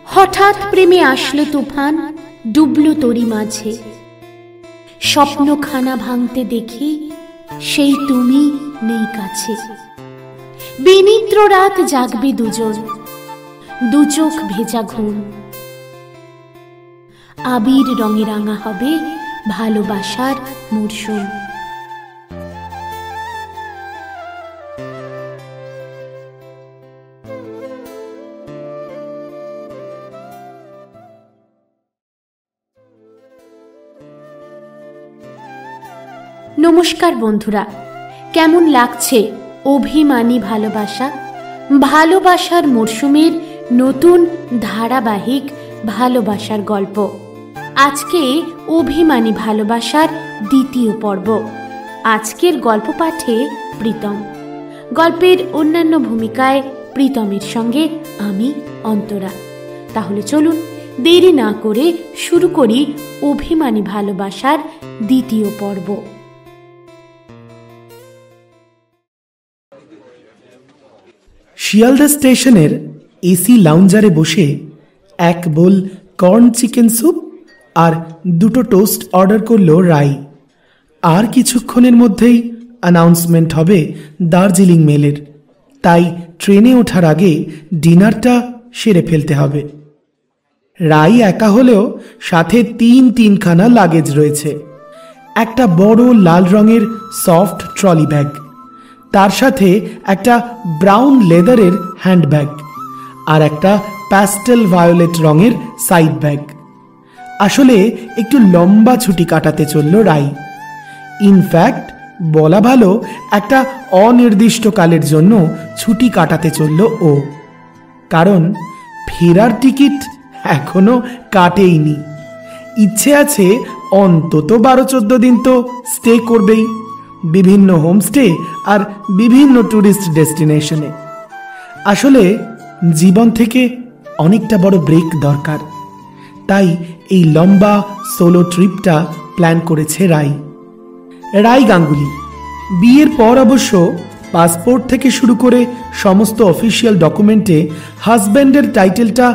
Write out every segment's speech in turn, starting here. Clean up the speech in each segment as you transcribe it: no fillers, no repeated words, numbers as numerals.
হঠাৎ প্রেমে আসলো তুফান, ডুবলো তরি মাঝে। স্বপ্নখানা ভাঙতে দেখি সেই তুমি নেই কাছে। বিনিদ্র রাত জাগবে দুজন, দু চোখ ভেজা ঘুম। আবির রঙে রাঙা হবে ভালোবাসার মরশুম। নমস্কার বন্ধুরা, কেমন লাগছে অভিমানী ভালোবাসা? ভালোবাসার মরশুমের নতুন ধারাবাহিক ভালোবাসার গল্প। আজকে অভিমানী ভালোবাসার দ্বিতীয় পর্ব। আজকের গল্প পাঠে প্রীতম। গল্পের অন্যান্য ভূমিকায় প্রীতমের সঙ্গে আমি অন্তরা। তাহলে চলুন দেরি না করে শুরু করি অভিমানী ভালোবাসার দ্বিতীয় পর্ব। শিয়ালদা স্টেশনের এসি লাউঞ্জারে বসে এক বোল কর্ন চিকেন স্যুপ আর দুটো টোস্ট অর্ডার করল রাই। আর কিছুক্ষণের মধ্যেই অ্যানাউন্সমেন্ট হবে দার্জিলিং মেলের, তাই ট্রেনে ওঠার আগে ডিনারটা সেরে ফেলতে হবে। রাই একা হলেও সাথে তিনখানা লাগেজ রয়েছে। একটা বড় লাল রঙের সফট ট্রলি ব্যাগ, তার সাথে একটা ব্রাউন লেদারের হ্যান্ডব্যাগ আর একটা প্যাস্টেল ভায়োলেট রঙের সাইড ব্যাগ। আসলে একটু লম্বা ছুটি কাটাতে চলল রাই। ইনফ্যাক্ট বলা ভালো, একটা অনির্দিষ্টকালের জন্য ছুটি কাটাতে চলল ও। কারণ ফেরার টিকিট এখনো কাটেইনি। ইচ্ছে আছে অন্তত 12-14 দিন তো স্টে করবেই, বিভিন্ন হোমস্টে আর বিভিন্ন ট্যুরিস্ট ডেস্টিনেশনে। আসলে জীবন থেকে অনেকটা বড় ব্রেক দরকার, তাই এই লম্বা সোলো ট্রিপটা প্ল্যান করেছে রাই। রাই গাঙ্গুলি বিয়ের পর অবশ্য পাসপোর্ট থেকে শুরু করে সমস্ত অফিসিয়াল ডকুমেন্টে হাজব্যান্ডের টাইটেলটা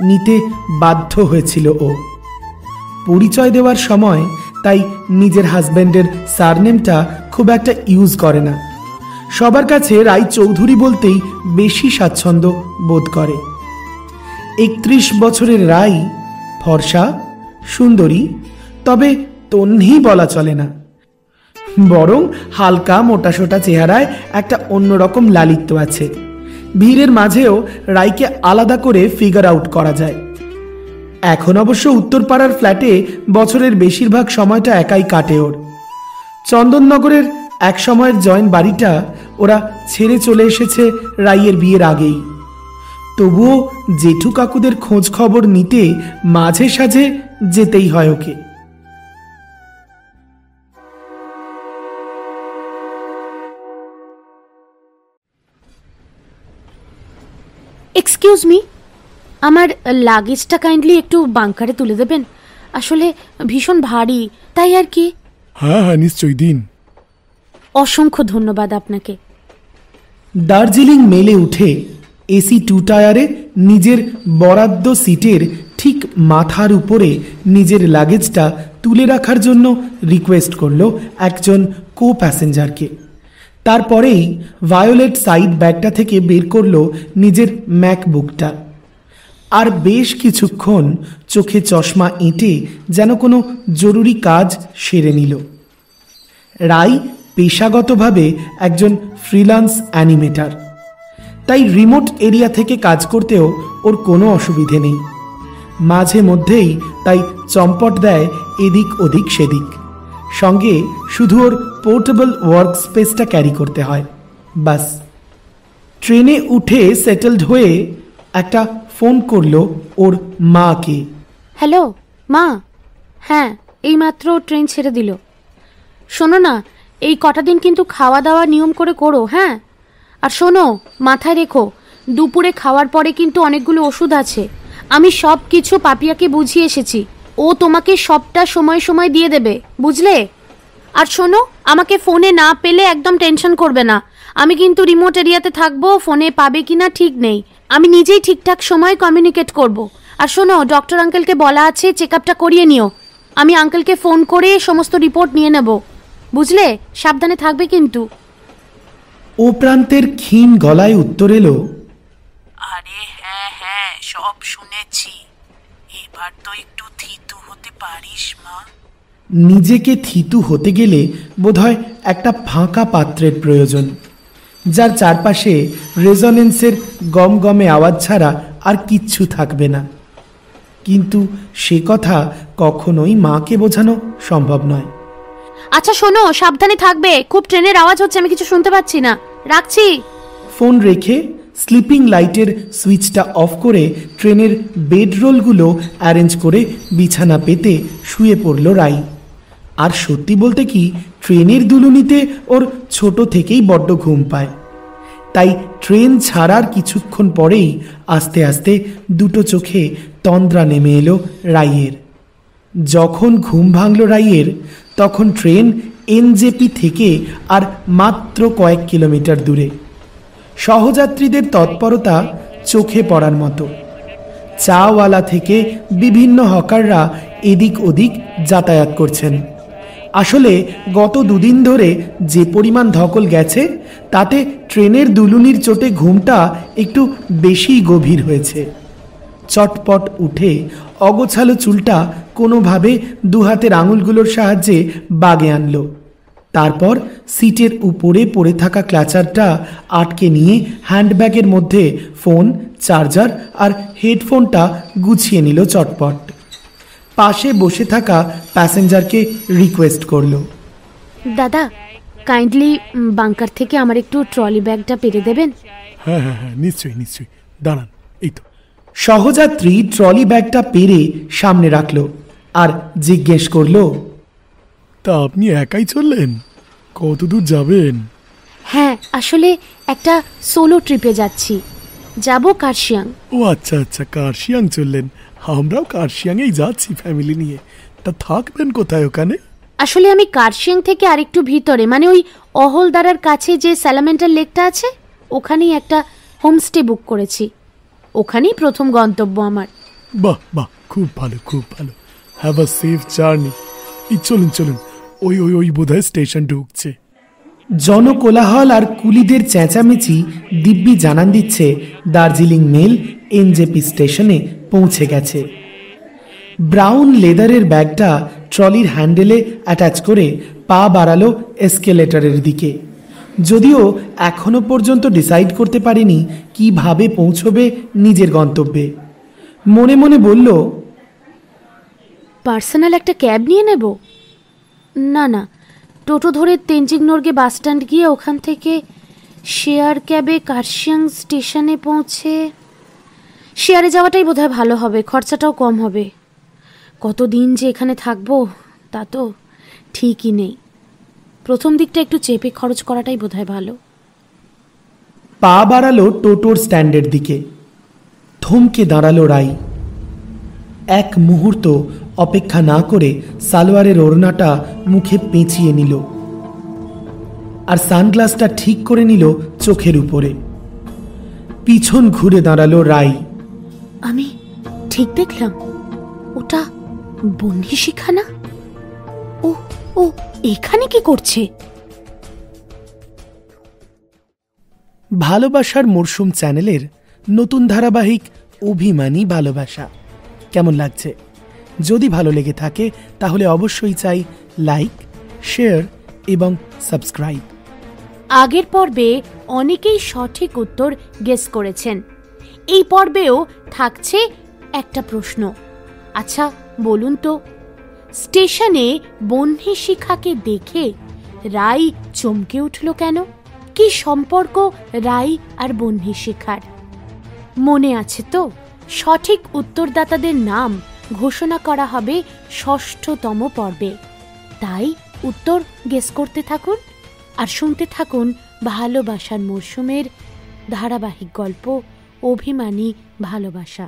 নিতে বাধ্য হয়েছিল ও। পরিচয় দেওয়ার সময় তাই নিজের হাজব্যান্ডের সারনেমটা খুব একটা ইউজ করে না। সবার কাছে রাই চৌধুরী বলতেই বেশি স্বাচ্ছন্দ্য বোধ করে। 31 বছরের রাই ফর্সা, সুন্দরী, তবে তন্নি বলা চলে না, বরং হালকা মোটাসোটা চেহারায় একটা অন্যরকম লালিত্য আছে। ভিড়ের মাঝেও রাইকে আলাদা করে ফিগার আউট করা যায়। এখন অবশ্য উত্তরপাড়ার ফ্ল্যাটে বছরের বেশিরভাগ সময়টা একাই কাটে ওর। চন্দননগরের এক সময়ের জয়েন্ট বাড়িটা ওরা ছেড়ে চলে এসেছে রাইয়ের বিয়ের আগেই। তবুও জেঠু কাকুদের খোঁজ খবর নিতে মাঝে সাঝে যেতেই হয় ওকে। এক্সকিউজ মি, আমার লাগেজটা কাইন্ডলি একটু বাংকারে তুলে দেবেন। আসলে ভীষণ ভারী, তাই আর কি। হ্যাঁ হ্যাঁ, নিশ্চয়ই দিন। অসংখ্য ধন্যবাদ আপনাকে। দার্জিলিং মেলে উঠে এসি 2 টায়ারে নিজের বরাদ্দ সিটের ঠিক মাথার উপরে নিজের লাগেজটা তুলে রাখার জন্য রিকোয়েস্ট করল একজন কো প্যাসেঞ্জারকে। তারপরেই ভায়োলেট সাইড ব্যাগটা থেকে বের করল নিজের ম্যাকবুকটা। আর বেশ কিছুক্ষণ চোখে চশমা এঁটে যেন কোনো জরুরি কাজ সেরে নিল। রাই পেশাগতভাবে একজন ফ্রিল্যান্স অ্যানিমেটার, তাই রিমোট এরিয়া থেকে কাজ করতেও ওর কোনো অসুবিধে নেই। মাঝে মধ্যেই তাই চম্পট দেয় এদিক ওদিক সেদিক। সঙ্গে শুধু ওর পোর্টেবল ওয়ার্ক স্পেসটা ক্যারি করতে হয়, বাস। ট্রেনে উঠে সেটেলড হয়ে একটা ফোন করলো ওর মাকে। হ্যালো মা, হ্যাঁ এইমাত্র ট্রেন ছেড়ে দিল। শোনো না, এই কটা দিন কিন্তু খাওয়া দাওয়া নিয়ম করে করো, হ্যাঁ? আর শোনো, মাথায় রেখো, দুপুরে খাওয়ার পরে কিন্তু অনেকগুলো ওষুধ আছে। আমি সব কিছু পাপিয়াকে বুঝিয়ে এসেছি, ও তোমাকে সবটা সময় সময় দিয়ে দেবে, বুঝলে? আর শোনো, আমাকে ফোনে না পেলে একদম টেনশন করবে না। আমি কিন্তু রিমোট এরিয়াতে থাকবো, ফোনে পাবে কিনা ঠিক নেই। আমি নিজেই ঠিকঠাক সময় কমিউনিকেট করব। আর শোনো, ডক্টর আঙ্কেলকে বলা আছে চেক আপটা করিয়ে নিও। আমি আঙ্কেলকে ফোন করে সমস্ত রিপোর্ট নিয়ে নেব, বুঝলে? সাবধানে থাকবে কিন্তু। ও প্রান্তের ক্ষীণ গলায় উত্তর এলো, আরে হ্যাঁ হ্যাঁ, সব শুনেছি। এবার তো একটু থিতু হতে পারিস মা। নিজেকে থিতু হতে গেলে বোধহয় একটা ফাঁকা পাত্রের প্রয়োজন, যার চারপাশে রেজোনেন্সের গমগমে আওয়াজ ছাড়া আর কিচ্ছু থাকবে না। কিন্তু সে কথা কখনোই মাকে বোঝানো সম্ভব নয়। আচ্ছা শোনো, সাবধানে থাকবে, খুব ট্রেনের আওয়াজ হচ্ছে, আমি কিছু শুনতে পাচ্ছি না, রাখছি। ফোন রেখে স্লিপিং লাইটের সুইচটা অফ করে ট্রেনের বেডরোলগুলো অ্যারেঞ্জ করে বিছানা পেতে শুয়ে পড়ল রাই। আর সত্যি বলতে কি, ট্রেনের দুলুনিতে ওর ছোট থেকেই বড্ড ঘুম পায়। তাই ট্রেন ছাড়ার কিছুক্ষণ পরেই আস্তে আস্তে দুটো চোখে তন্দ্রা নেমে এলো রাইয়ের। যখন ঘুম ভাঙল রাইয়ের, তখন ট্রেন এনজেপি থেকে আর মাত্র কয়েক কিলোমিটার দূরে। সহযাত্রীদের তৎপরতা চোখে পড়ার মতো। চাওয়ালা থেকে বিভিন্ন হকাররা এদিক ওদিক যাতায়াত করছেন। আসলে গত দুদিন ধরে যে পরিমাণ ধকল গেছে, তাতে ট্রেনের দুলুনির চোটে ঘুমটা একটু বেশিই গভীর হয়েছে। চটপট উঠে অগোছালো চুলটা কোনোভাবে দুহাতের আঙুলগুলোর সাহায্যে বাগে আনলো। তারপর সিটের উপরে পড়ে থাকা ক্লাচারটা আটকে নিয়ে হ্যান্ডব্যাগের মধ্যে ফোন, চার্জার আর হেডফোনটা গুছিয়ে নিল চটপট। পাশে বসে থাকা প্যাসেঞ্জারকে রিকোয়েস্ট করলো, দাদা কাইন্ডলি বাংকার থেকে আমার একটু ট্রলি ব্যাগটা পেরে দেবেন? হ্যাঁ হ্যাঁ হ্যাঁ, নিশ্চয়ই নিশ্চয়ই, দাঁড়ান, এই তো। সহযাত্রী ট্রলি ব্যাগটা পেরে সামনে রাখলো আর জিজ্ঞেস করলো, তা আপনি একাই চললেন? কত দূর যাবেন? হ্যাঁ, আসলে একটা সোলো ট্রিপে যাচ্ছি, যাব কার্শিয়াং। ও আচ্ছা আচ্ছা, কার্শিয়াং চললেন। আমরাও কার্শিয়াংয়েই যাচ্ছি ফ্যামিলি নিয়ে। তা থাকবেন কোথায় ওখানে? আসলে আমি কার্শিয়াং থেকে আরেকটু ভিতরে, মানে ওই অহলদারার কাছে যে স্যালামেন্টার লেকটা আছে, ওখানেই একটা হোমস্টে বুক করেছি। ওখানেই প্রথম গন্তব্য আমার। বাহ বাহ, খুব ভালো খুব ভালো। Have a safe journey. এই চলুন চলুন, ওই ওই ওই বোধহয় স্টেশন ঢুকছে। জনকোলাহল আর কুলিদের চেঁচামেচি দিব্যি জানান দিচ্ছে দার্জিলিং মেল এনজেপি স্টেশনে পৌঁছে গেছে। ব্রাউন লেদারের ব্যাগটা ট্রলির হ্যান্ডেলে অ্যাটাচ করে পা বাড়ালো এসকেলেটরের দিকে। যদিও এখনো পর্যন্ত ডিসাইড করতে পারেনি কিভাবে পৌঁছবে নিজের গন্তব্যে। মনে মনে বলল, পার্সোনাল একটা ক্যাব নিয়ে নেব? না না, টোটো ধরে তেনজিং নোরগে বাস স্ট্যান্ড গিয়ে ওখান থেকে শেয়ার ক্যাবে কার্শিয়াং স্টেশনে পৌঁছে শেয়ারে যাওয়াটাই বোধহয় ভালো হবে, খরচাটাও কম হবে। কতদিন যে এখানে থাকবো তা তো ঠিকই নেই। প্রথম দিকটা একটু চেপে খরচ করাটাই বোধহয় ভালো। পা বাড়ালো টোটোর স্ট্যান্ডের দিকে। থমকে দাঁড়ালো রাই। এক মুহূর্ত অপেক্ষা না করে সালোয়ারের ওড়নাটা মুখে পেঁচিয়ে নিল আর সানগ্লাসটা ঠিক করে নিল চোখের উপরে। পিছন ঘুরে দাঁড়ালো রাই। আমি ঠিক দেখলাম? ওটা বন্যী শিখা না? ও ও এখানে কি করছে? ভালোবাসার মরশুম চ্যানেলের নতুন ধারাবাহিক অভিমানী ভালোবাসা কেমন লাগছে? যদি ভালো লেগে থাকে তাহলে অবশ্যই চাই লাইক, শেয়ার এবং সাবস্ক্রাইব। আগের পর্বে অনেকেই সঠিক উত্তর গেস করেছেন। এই পর্বেও থাকছে একটা প্রশ্ন। আচ্ছা বলুন তো, স্টেশনে বন্যী শিখাকে দেখে রাই চমকে উঠল কেন? কি সম্পর্ক রাই আর বন্যী শিখার? মনে আছে তো? সঠিক উত্তরদাতাদের নাম ঘোষণা করা হবে ৬ষ্ঠতম পর্বে। তাই উত্তর গেস করতে থাকুন আর শুনতে থাকুন ভালোবাসার মরশুমের ধারাবাহিক গল্প অভিমানী ভালোবাসা।